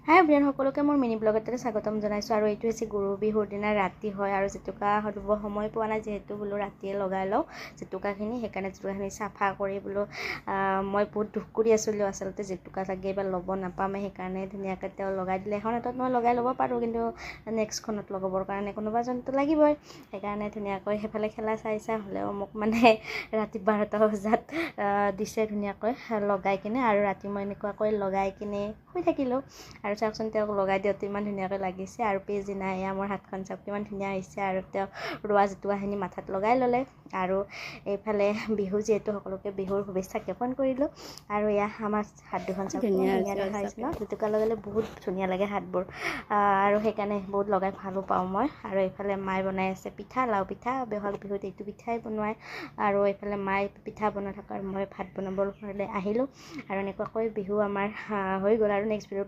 হাই Brian সকলোকে মোৰ mini blog এটাতে স্বাগতম জনাইছোঁ। আৰু এইটো হৈছে গৰু বিহুৰ দিনা ৰাতি হয় আৰু জেতুকা সদাব সময় পোৱা নাই, যিহেতু বোলো ৰাতিয়ে লগাই লওঁ জেতুকাখিনি। সেইকাৰণে জেতুকাখিনি চাফা কৰি বোলো মই বহুত দুখ কৰি আছিলোঁ, আচলতে জেতুকা লাগে বা ল'ব নাপামেই। সেইকাৰণে ধুনীয়াকৈ তেওঁ লগাই দিলে। এখন হাতত মই লগাই ল'ব পাৰোঁ, কিন্তু নেক্সটখনত লগাবৰ কাৰণে কোনোবা এজনতো লাগিবই। সেইকাৰণে ধুনীয়াকৈ সেইফালে খেলা চাই হ'লেও মোক মানে ৰাতি 12টা বজাত দিছে ধুনীয়াকৈ লগাই কিনে। আৰু ৰাতি মই এনেকুৱাকৈ লগাই কিনে শুই থাকিলোঁ। আৰু চাওকচোন তেওঁক লগাই দিওঁতে ইমান ধুনীয়াকৈ লাগিছে, আৰু পিছদিনা এয়া মোৰ হাতখন চাওক কিমান ধুনীয়া হৈছে। আৰু তেওঁ ৰোৱা জেতুকাখিনি মাথাত লগাই ল'লে। আৰু এইফালে বিহু, যিহেতু সকলোকে বিহুৰ শুভেচ্ছা জ্ঞাপন কৰিলোঁ। আৰু এয়া আমাৰ হাত দুখন চাওক কিমান ধুনীয়া দেখা হৈছে ন। জেতুকা লগালে বহুত ধুনীয়া লাগে হাতবোৰ, আৰু সেইকাৰণে বহুত লগাই ভালো পাওঁ মই। আৰু এইফালে মায়ে বনাই আছে পিঠা, লাও পিঠা। বহাগ বিহুত এইটো পিঠাই বনোৱাই। আৰু এইফালে মায়ে পিঠা বনাই থকাৰ মই ভাত বনাবৰ কাৰণে আহিলোঁ। আৰু এনেকুৱাকৈ বিহু আমাৰ হৈ গ'ল। আৰু নেক্সট ভিডিঅ'ত